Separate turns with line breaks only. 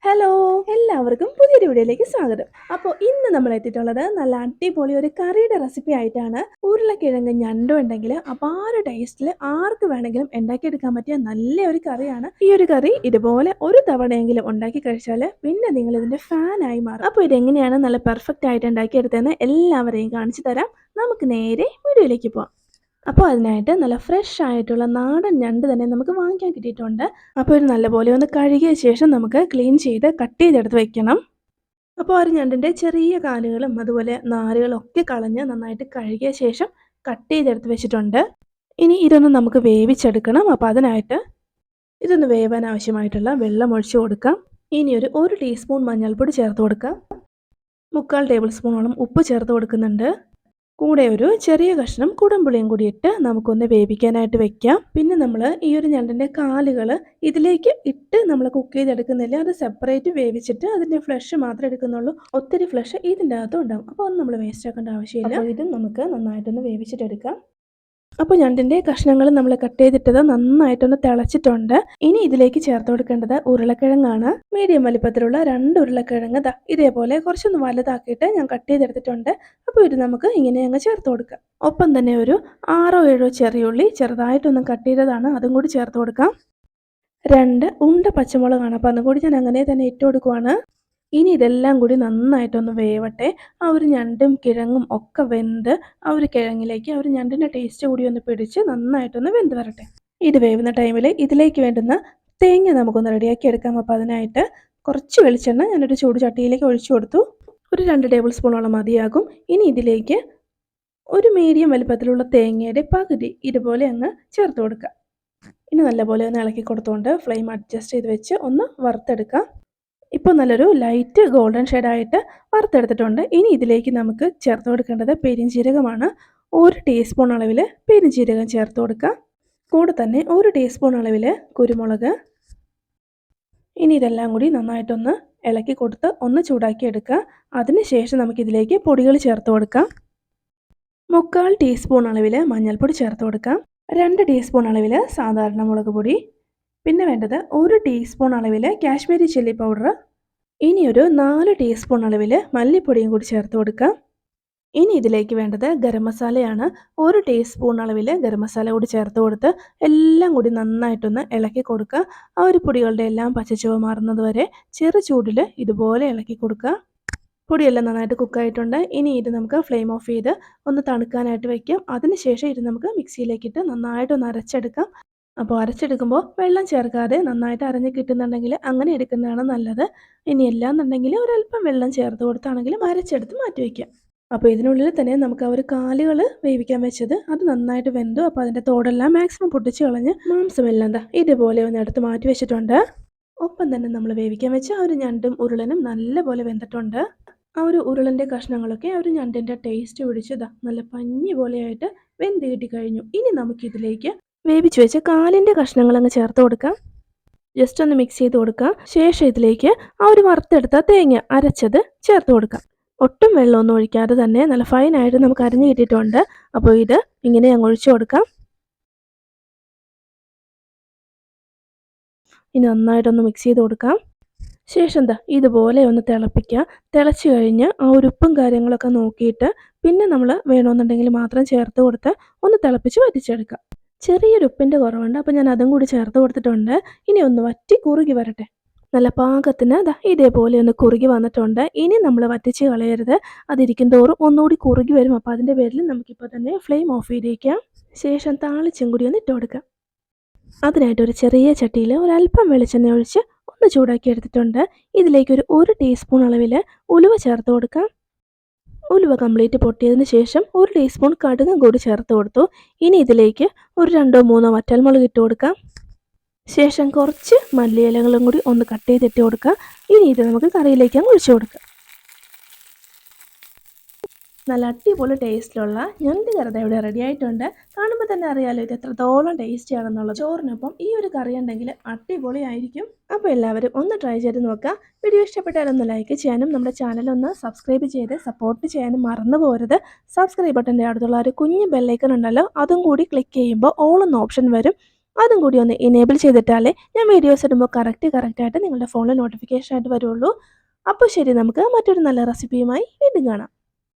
Hello! എല്ലാവർക്കും പുതിയൊരു വീഡിയോയിലേക്ക് സ്വാഗതം. അപ്പോൾ ഇന്ന് നമ്മൾ എത്തിയിട്ടുള്ളത് നല്ല അടിപൊളി ഒരു കറിയുടെ റെസിപ്പി ആയിട്ടാണ്. ഉരുളക്കിഴങ്ങ് ഞണ്ടും ഉണ്ടെങ്കിൽ അപാര ടേസ്റ്റിൽ ആർക്ക് വേണമെങ്കിലും ഉണ്ടാക്കിയെടുക്കാൻ പറ്റിയ നല്ല ഒരു കറിയാണ്. ഈ ഒരു കറി ഇതുപോലെ ഒരു തവണയെങ്കിലും ഉണ്ടാക്കി കഴിച്ചാൽ പിന്നെ നിങ്ങൾ ഇതിന്റെ ഫാനായി മാറും. അപ്പോൾ ഇതെങ്ങനെയാണ് നല്ല പെർഫെക്റ്റ് ആയിട്ട് ഉണ്ടാക്കിയെടുത്തതെന്ന് എല്ലാവരെയും കാണിച്ചു തരാം. നമുക്ക് നേരെ വീഡിയോയിലേക്ക് പോകാം. അപ്പോൾ അതിനായിട്ട് നല്ല ഫ്രഷ് ആയിട്ടുള്ള നാടൻ ഞണ്ട് തന്നെ നമുക്ക് വാങ്ങിക്കാൻ കിട്ടിയിട്ടുണ്ട്. അപ്പോൾ ഒരു നല്ലപോലെ ഒന്ന് കഴുകിയ ശേഷം നമുക്ക് ക്ലീൻ ചെയ്ത് കട്ട് ചെയ്തെടുത്ത് വെക്കണം. അപ്പോൾ ഒരു ഞണ്ടിൻ്റെ ചെറിയ കാലുകളും അതുപോലെ നാരുകളും ഒക്കെ കളഞ്ഞ് നന്നായിട്ട് കഴുകിയ ശേഷം കട്ട് ചെയ്തെടുത്ത് വെച്ചിട്ടുണ്ട്. ഇനി ഇതൊന്ന് നമുക്ക് വേവിച്ചെടുക്കണം. അപ്പോൾ അതിനായിട്ട് ഇതൊന്ന് വേവാൻ ആവശ്യമായിട്ടുള്ള വെള്ളം ഒഴിച്ചു കൊടുക്കാം. ഇനി ഒരു ടീസ്പൂൺ മഞ്ഞൾപ്പൊടി ചേർത്ത് കൊടുക്കാം. 3/4 ടേബിൾ സ്പൂണോളം ഉപ്പ് ചേർത്ത് കൊടുക്കുന്നുണ്ട്. കൂടെ ഒരു ചെറിയ കഷ്ണം കുടംപുളിയും കൂടി ഇട്ട് നമുക്കൊന്ന് വേവിക്കാനായിട്ട് വെക്കാം. പിന്നെ നമ്മൾ ഈ ഒരു ഞണ്ടിൻ്റെ കാലുകൾ ഇതിലേക്ക് ഇട്ട് നമ്മൾ കുക്ക് ചെയ്തെടുക്കുന്നില്ല, അത് സെപ്പറേറ്റ് വേവിച്ചിട്ട് അതിൻ്റെ ഫ്ലഷ് മാത്രമേ എടുക്കുന്നുള്ളൂ. ഒത്തിരി ഫ്ലഷ് ഇതിൻ്റെ അകത്തും ഉണ്ടാവും. അപ്പോൾ ഒന്നും നമ്മൾ വേസ്റ്റ് ആക്കേണ്ട ആവശ്യമില്ല. അപ്പോൾ ഇതും നമുക്ക് നന്നായിട്ടൊന്ന് വേവിച്ചിട്ടെടുക്കാം. അപ്പോൾ ഞണ്ടിൻ്റെ കഷ്ണങ്ങൾ നമ്മൾ കട്ട് ചെയ്തിട്ടത് നന്നായിട്ടൊന്ന് തിളച്ചിട്ടുണ്ട്. ഇനി ഇതിലേക്ക് ചേർത്ത് കൊടുക്കേണ്ടത് ഉരുളക്കിഴങ്ങാണ്. മീഡിയം വലിപ്പത്തിലുള്ള 2 ഉരുളക്കിഴങ്ങ് ഇതേപോലെ കുറച്ചൊന്ന് വലുതാക്കിയിട്ട് ഞാൻ കട്ട് ചെയ്തെടുത്തിട്ടുണ്ട്. അപ്പോൾ ഇത് നമുക്ക് ഇങ്ങനെ അങ്ങ് ചേർത്ത് കൊടുക്കാം. ഒപ്പം തന്നെ ഒരു 6-7 ചെറിയുള്ളി ചെറുതായിട്ടൊന്ന് കട്ട് ചെയ്തതാണ്, അതും കൂടി ചേർത്ത് കൊടുക്കാം. 2 ഉണ്ട പച്ചമുളകാണ്, അപ്പോൾ അതും കൂടി ഞാൻ അങ്ങനെ തന്നെ ഇട്ട് കൊടുക്കുവാണ്. ഇനി ഇതെല്ലാം കൂടി നന്നായിട്ടൊന്ന് വേവട്ടെ. ആ ഒരു ഞണ്ടും കിഴങ്ങും ഒക്കെ വെന്ത് ആ ഒരു കിഴങ്ങിലേക്ക് ആ ഒരു ഞണ്ടിൻ്റെ ടേസ്റ്റ് കൂടി ഒന്ന് പിടിച്ച് നന്നായിട്ടൊന്ന് വെന്ത് വരട്ടെ. ഇത് വേവുന്ന ടൈമിൽ ഇതിലേക്ക് വേണ്ടുന്ന തേങ്ങ നമുക്കൊന്ന് റെഡിയാക്കി എടുക്കാം. അപ്പോൾ അതിനായിട്ട് കുറച്ച് വെളിച്ചെണ്ണ ഞാനൊരു ചൂട് ചട്ടിയിലേക്ക് ഒഴിച്ചു കൊടുത്തു. ഒരു 2 ടേബിൾ സ്പൂണോളം മതിയാകും. ഇനി ഇതിലേക്ക് ഒരു മീഡിയം വലുപ്പത്തിലുള്ള തേങ്ങയുടെ പകുതി ഇതുപോലെ അങ്ങ് ചേർത്ത് കൊടുക്കുക. ഇനി നല്ലപോലെ ഒന്ന് ഇളക്കി കൊടുത്തുകൊണ്ട് ഫ്ലെയിം അഡ്ജസ്റ്റ് ചെയ്ത് വെച്ച് ഒന്ന് വറുത്തെടുക്കാം. ഇപ്പോൾ നല്ലൊരു ലൈറ്റ് ഗോൾഡൻ ഷെയ്ഡായിട്ട് വറുത്തെടുത്തിട്ടുണ്ട്. ഇനി ഇതിലേക്ക് നമുക്ക് ചേർത്ത് കൊടുക്കേണ്ടത് പെരിഞ്ജീരകമാണ്. 1 ടീസ്പൂൺ അളവിൽ പെരിഞ്ജീരകം ചേർത്ത് കൊടുക്കാം. കൂടെ തന്നെ 1 ടീസ്പൂൺ അളവിൽ കുരുമുളക്. ഇനി ഇതെല്ലാം കൂടി നന്നായിട്ടൊന്ന് ഇളക്കി കൊടുത്ത് ഒന്ന് ചൂടാക്കി എടുക്കുക. അതിനുശേഷം നമുക്കിതിലേക്ക് പൊടികൾ ചേർത്ത് കൊടുക്കാം. 3/4 ടീസ്പൂൺ അളവിൽ മഞ്ഞൾപ്പൊടി ചേർത്ത് കൊടുക്കാം. 2 ടീസ്പൂൺ അളവിൽ സാധാരണ മുളക് പൊടി. പിന്നെ വേണ്ടത് 1 ടീസ്പൂൺ അളവിൽ കാശ്മീരി ചില്ലി പൗഡർ. ഇനി ഒരു 4 ടീസ്പൂൺ അളവിൽ മല്ലിപ്പൊടിയും കൂടി ചേർത്ത് കൊടുക്കാം. ഇനി ഇതിലേക്ക് വേണ്ടത് ഗരം മസാലയാണ്. 1 ടീസ്പൂൺ അളവിൽ ഗരം മസാല കൂടി ചേർത്ത് കൊടുത്ത് എല്ലാം കൂടി നന്നായിട്ടൊന്ന് ഇളക്കി കൊടുക്കുക. ആ ഒരു പൊടികളുടെ എല്ലാം പച്ചച്ചുവ മാറുന്നത് വരെ ചെറു ചൂടിൽ ഇതുപോലെ ഇളക്കി കൊടുക്കുക. പൊടിയെല്ലാം നന്നായിട്ട് കുക്കായിട്ടുണ്ട്. ഇനി ഇത് നമുക്ക് ഫ്ലെയിം ഓഫ് ചെയ്ത് ഒന്ന് തണുക്കാനായിട്ട് വയ്ക്കാം. അതിനുശേഷം ഇത് നമുക്ക് മിക്സിയിലേക്കിട്ട് നന്നായിട്ടൊന്ന് അരച്ചെടുക്കാം. അപ്പോൾ അരച്ചെടുക്കുമ്പോൾ വെള്ളം ചേർക്കാതെ നന്നായിട്ട് അരഞ്ഞ് കിട്ടുന്നുണ്ടെങ്കിൽ അങ്ങനെ എടുക്കുന്നതാണ് നല്ലത്. ഇനി എല്ലാന്നുണ്ടെങ്കിൽ ഒരല്പം വെള്ളം ചേർത്ത് കൊടുത്താണെങ്കിലും അരച്ചെടുത്ത് മാറ്റി വയ്ക്കാം. അപ്പോൾ ഇതിനുള്ളിൽ തന്നെ നമുക്ക് ആ ഒരു കാലുകൾ വേവിക്കാൻ വെച്ചത് അത് നന്നായിട്ട് വെന്തു. അപ്പോൾ അതിൻ്റെ തോടെല്ലാം മാക്സിമം പൊട്ടിച്ച് കളഞ്ഞ് മാംസമെല്ലാം ഇതുപോലെ ഒന്ന് എടുത്ത് മാറ്റി വെച്ചിട്ടുണ്ട്. ഒപ്പം തന്നെ നമ്മൾ വേവിക്കാൻ വെച്ച ആ ഒരു ഞണ്ടും ഉരുളനും നല്ലപോലെ വെന്തിട്ടുണ്ട്. ആ ഒരു ഉരുളൻ്റെ കഷ്ണങ്ങളൊക്കെ ആ ഒരു ഞണ്ടിൻ്റെ ടേസ്റ്റ് പിടിച്ചതാ നല്ല പഞ്ഞി പോലെയായിട്ട് വെന്ത് കിട്ടി കഴിഞ്ഞു. ഇനി നമുക്കിതിലേക്ക് വേവിച്ച് വെച്ച് കാലിൻ്റെ കഷ്ണങ്ങൾ അങ്ങ് ചേർത്ത് കൊടുക്കാം. ജസ്റ്റ് ഒന്ന് മിക്സ് ചെയ്ത് കൊടുക്കാം. ശേഷം ഇതിലേക്ക് ആ ഒരു വറുത്തെടുത്ത തേങ്ങ അരച്ചത് ചേർത്ത് കൊടുക്കാം. ഒട്ടും വെള്ളമൊന്നും ഒഴിക്കാതെ തന്നെ നല്ല ഫൈനായിട്ട് നമുക്ക് അരിഞ്ഞ് കിട്ടിയിട്ടുണ്ട്. അപ്പോൾ ഇത് ഇങ്ങനെ അങ്ങ് ഒഴിച്ചു കൊടുക്കാം. ഇനി നന്നായിട്ടൊന്ന് മിക്സ് ചെയ്ത് കൊടുക്കാം. ശേഷം ഇതുപോലെ ഒന്ന് തിളപ്പിക്കുക. തിളച്ച് കഴിഞ്ഞ് ആ ഒരു ഉപ്പും കാര്യങ്ങളൊക്കെ നോക്കിയിട്ട് പിന്നെ നമ്മൾ വേണമെന്നുണ്ടെങ്കിൽ മാത്രം ചേർത്ത് കൊടുത്ത് ഒന്ന് തിളപ്പിച്ച് വറ്റിച്ചെടുക്കാം. ചെറിയൊരു ഉപ്പിൻ്റെ കുറവുണ്ട്, അപ്പോൾ ഞാൻ അതും കൂടി ചേർത്ത് കൊടുത്തിട്ടുണ്ട്. ഇനി ഒന്ന് വറ്റി കുറുകി വരട്ടെ. നല്ല പാകത്തിന് ഇതേപോലെ ഒന്ന് കുറുകി വന്നിട്ടുണ്ട്. ഇനി നമ്മൾ വറ്റിച്ച് കളയരുത്, അതിരിക്കും തോറും ഒന്നുകൂടി കുറുകി വരും. അപ്പോൾ അതിൻ്റെ പേരിൽ നമുക്കിപ്പോൾ തന്നെ ഫ്ലെയിം ഓഫ് ചെയ്തേക്കാം. ശേഷം താളിച്ചും കൂടി ഒന്ന് ഇട്ട് കൊടുക്കാം. അതിനായിട്ട് ഒരു ചെറിയ ചട്ടിയിൽ ഒരല്പം വെളിച്ചെണ്ണ ഒഴിച്ച് ഒന്ന് ചൂടാക്കി എടുത്തിട്ടുണ്ട്. ഇതിലേക്ക് ഒരു ടീസ്പൂൺ അളവിൽ ഉലുവ ചേർത്ത് കൊടുക്കാം. ഉലുവ കംപ്ലീറ്റ് പൊട്ടിയതിന് ശേഷം 1 ടീസ്പൂൺ കടുകും കൂടി ചേർത്ത് കൊടുത്തു. ഇനി ഇതിലേക്ക് ഒരു 2-3 വറ്റൽമുളക് ഇട്ട് കൊടുക്കാം. ശേഷം കുറച്ച് മല്ലിയിലകളും കൂടി ഒന്ന് കട്ട് ചെയ്തിട്ട് കൊടുക്കുക. ഇനി ഇത് നമുക്ക് കറിയിലേക്ക് ഒഴിച്ചു കൊടുക്കാം. നല്ല അടിപൊളി ടേസ്റ്റിലുള്ള ഞണ്ട് കറി ഇവിടെ റെഡി ആയിട്ടുണ്ട്. കാണുമ്പോൾ തന്നെ അറിയാലോ ഇത് എത്രത്തോളം ടേസ്റ്റി ആണെന്നുള്ളത്. ചോറിനൊപ്പം ഈ ഒരു കറി ഉണ്ടെങ്കിൽ അടിപൊളി ആയിരിക്കും. അപ്പോൾ എല്ലാവരും ഒന്ന് ട്രൈ ചെയ്ത് നോക്കുക. വീഡിയോ ഇഷ്ടപ്പെട്ടാലൊന്ന് ലൈക്ക് ചെയ്യാനും നമ്മുടെ ചാനലൊന്ന് സബ്സ്ക്രൈബ് ചെയ്ത് സപ്പോർട്ട് ചെയ്യാനും മറന്നു പോകരുത്. സബ്സ്ക്രൈബ് ബട്ടൻ്റെ അടുത്തുള്ള ഒരു കുഞ്ഞ് ബെല്ലൈക്കൺ ഉണ്ടല്ലോ, അതും കൂടി ക്ലിക്ക് ചെയ്യുമ്പോൾ ഓൾ എന്ന ഓപ്ഷൻ വരും. അതും കൂടി ഒന്ന് എനേബിൾ ചെയ്തിട്ടാലേ ഞാൻ വീഡിയോസ് ഇടുമ്പോൾ കറക്റ്റായിട്ട് നിങ്ങളുടെ ഫോണിൽ നോട്ടിഫിക്കേഷൻ ആയിട്ട് വരുള്ളൂ. അപ്പോൾ ശരി, നമുക്ക് മറ്റൊരു നല്ല റെസിപ്പിയുമായി വീണ്ടും കാണാം.